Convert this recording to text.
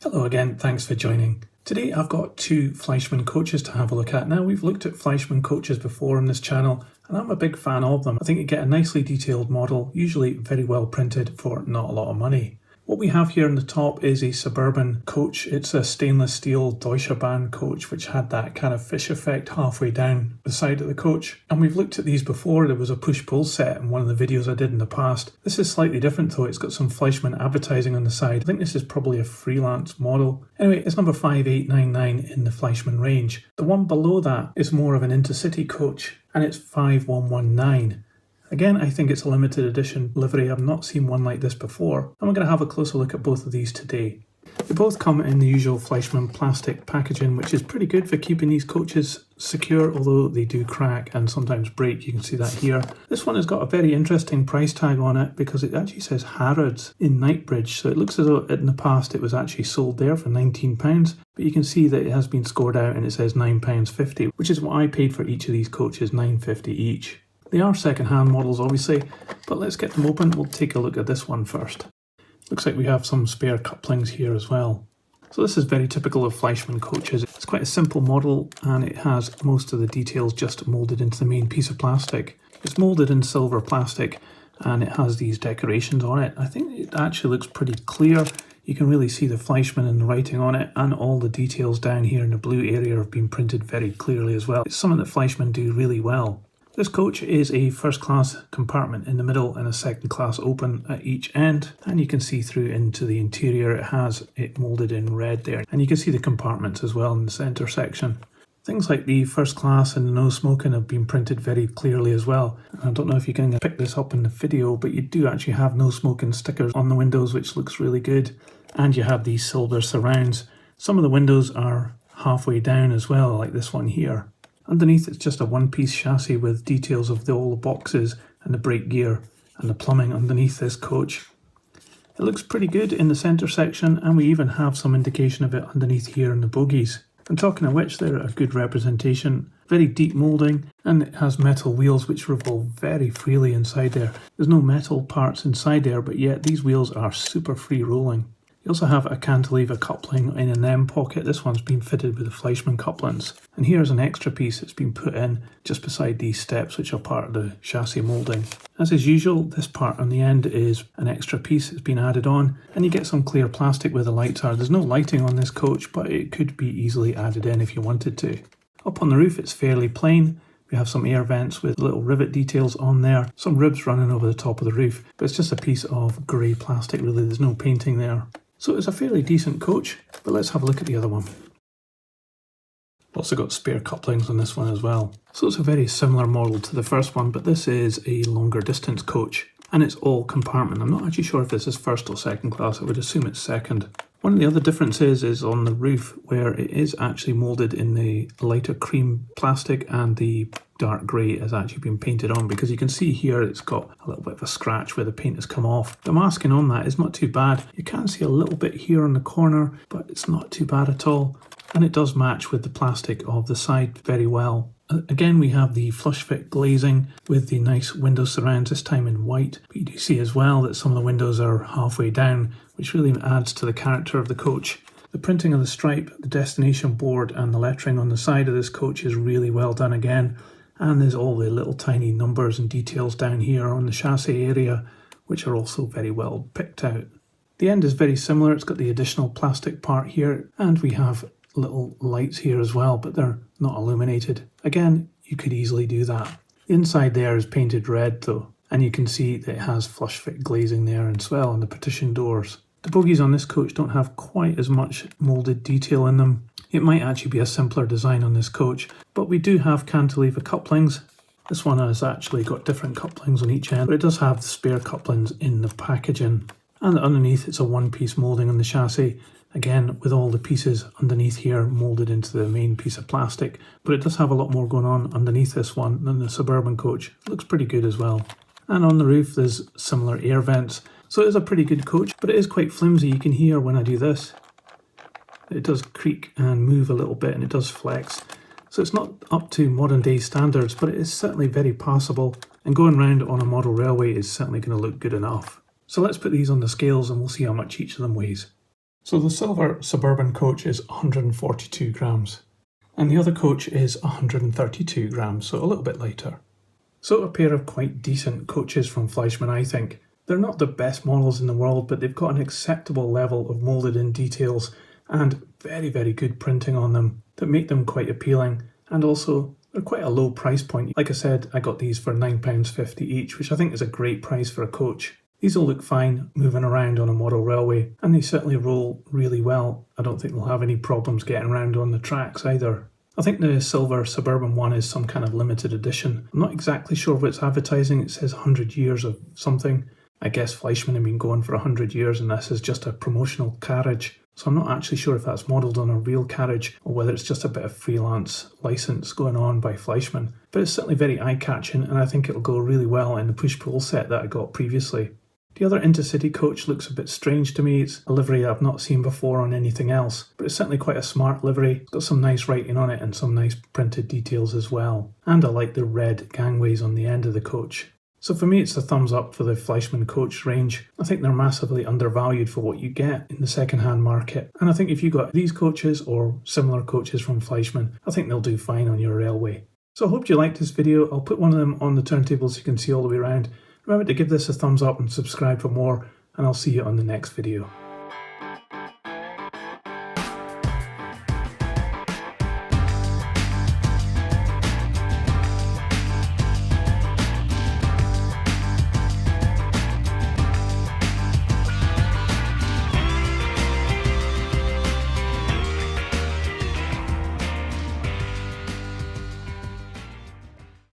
Hello again, thanks for joining. Today I've got two Fleischmann coaches to have a look at. Now, we've looked at Fleischmann coaches before on this channel and I'm a big fan of them. I think you get a nicely detailed model, usually very well printed for not a lot of money. What we have here on the top is a suburban coach. It's a stainless steel Deutsche Bahn coach which had that kind of fish effect halfway down the side of the coach. And we've looked at these before. There was a push-pull set in one of the videos I did in the past. This is slightly different though. It's got some Fleischmann advertising on the side. I think this is probably a freelance model. Anyway, it's number 5899 in the Fleischmann range. The one below that is more of an intercity coach and it's 5119. Again, I think it's a limited edition livery. I've not seen one like this before. And we're going to have a closer look at both of these today. They both come in the usual Fleischmann plastic packaging, which is pretty good for keeping these coaches secure, although they do crack and sometimes break. You can see that here. This one has got a very interesting price tag on it because it actually says Harrods in Knightsbridge. So it looks as though in the past it was actually sold there for £19. But you can see that it has been scored out and it says £9.50, which is what I paid for each of these coaches, £9.50 each. They are second-hand models, obviously, but let's get them open. We'll take a look at this one first. Looks like we have some spare couplings here as well. So this is very typical of Fleischmann coaches. It's quite a simple model and it has most of the details just moulded into the main piece of plastic. It's moulded in silver plastic and it has these decorations on it. I think it actually looks pretty clear. You can really see the Fleischmann and the writing on it, and all the details down here in the blue area have been printed very clearly as well. It's something that Fleischmann do really well. This coach is a first class compartment in the middle and a second class open at each end, and you can see through into the interior. It has it moulded in red there, and you can see the compartments as well in the centre section. Things like the first class and the no smoking have been printed very clearly as well. I don't know if you can pick this up in the video, but you do actually have no smoking stickers on the windows, which looks really good, and you have these silver surrounds. Some of the windows are halfway down as well, like this one here. Underneath it's just a one-piece chassis with details of all the boxes and the brake gear and the plumbing underneath this coach. It looks pretty good in the centre section, and we even have some indication of it underneath here in the bogies. And talking of which, they're a good representation, very deep moulding, and it has metal wheels which revolve very freely inside there. There's no metal parts inside there, but yet these wheels are super free rolling. You also have a cantilever coupling in an M pocket. This one's been fitted with the Fleischmann couplings. And here's an extra piece that's been put in just beside these steps, which are part of the chassis moulding. As is usual, this part on the end is an extra piece that's been added on, and you get some clear plastic where the lights are. There's no lighting on this coach, but it could be easily added in if you wanted to. Up on the roof, it's fairly plain. We have some air vents with little rivet details on there, some ribs running over the top of the roof, but it's just a piece of grey plastic really. There's no painting there. So it's a fairly decent coach, but let's have a look at the other one. Also got spare couplings on this one as well. So it's a very similar model to the first one, but this is a longer distance coach and it's all compartment. I'm not actually sure if this is first or second class. I would assume it's second. One of the other differences is on the roof, where it is actually moulded in the lighter cream plastic and the dark grey has actually been painted on, because you can see here it's got a little bit of a scratch where the paint has come off. The masking on that is not too bad. You can see a little bit here on the corner, but it's not too bad at all. And it does match with the plastic of the side very well. Again, we have the flush fit glazing with the nice window surrounds, this time in white. But you do see as well that some of the windows are halfway down, which really adds to the character of the coach. The printing of the stripe, the destination board and the lettering on the side of this coach is really well done again. And there's all the little tiny numbers and details down here on the chassis area, which are also very well picked out. The end is very similar. It's got the additional plastic part here, and we have little lights here as well, but they're not illuminated. Again, you could easily do that. The inside there is painted red though, and you can see that it has flush fit glazing there as well on the partition doors. The bogies on this coach don't have quite as much moulded detail in them. It might actually be a simpler design on this coach, but we do have cantilever couplings. This one has actually got different couplings on each end, but it does have the spare couplings in the packaging. And underneath it's a one-piece moulding on the chassis, again with all the pieces underneath here moulded into the main piece of plastic. But it does have a lot more going on underneath this one than the suburban coach. It looks pretty good as well. And on the roof there's similar air vents. So it is a pretty good coach, but it is quite flimsy. You can hear when I do this. It does creak and move a little bit, and it does flex. So it's not up to modern day standards, but it is certainly very passable. And going round on a model railway is certainly going to look good enough. So let's put these on the scales and we'll see how much each of them weighs. So the silver suburban coach is 142 grams and the other coach is 132 grams, so a little bit lighter. So a pair of quite decent coaches from Fleischmann, I think. They're not the best models in the world, but they've got an acceptable level of moulded in details and very, very good printing on them that make them quite appealing, and also they're quite a low price point. Like I said, I got these for £9.50 each, which I think is a great price for a coach. These will look fine moving around on a model railway, and they certainly roll really well. I don't think they'll have any problems getting around on the tracks either. I think the silver suburban one is some kind of limited edition. I'm not exactly sure what it's advertising. It says 100 years of something. I guess Fleischmann have been going for 100 years and this is just a promotional carriage. So I'm not actually sure if that's modelled on a real carriage or whether it's just a bit of freelance license going on by Fleischmann. But it's certainly very eye-catching and I think it'll go really well in the push-pull set that I got previously. The other intercity coach looks a bit strange to me. It's a livery I've not seen before on anything else, but it's certainly quite a smart livery. It's got some nice writing on it and some nice printed details as well. And I like the red gangways on the end of the coach. So for me, it's a thumbs up for the Fleischmann coach range. I think they're massively undervalued for what you get in the second-hand market. And I think if you got these coaches or similar coaches from Fleischmann, I think they'll do fine on your railway. So I hope you liked this video. I'll put one of them on the turntable so you can see all the way around. Remember to give this a thumbs up and subscribe for more, and I'll see you on the next video.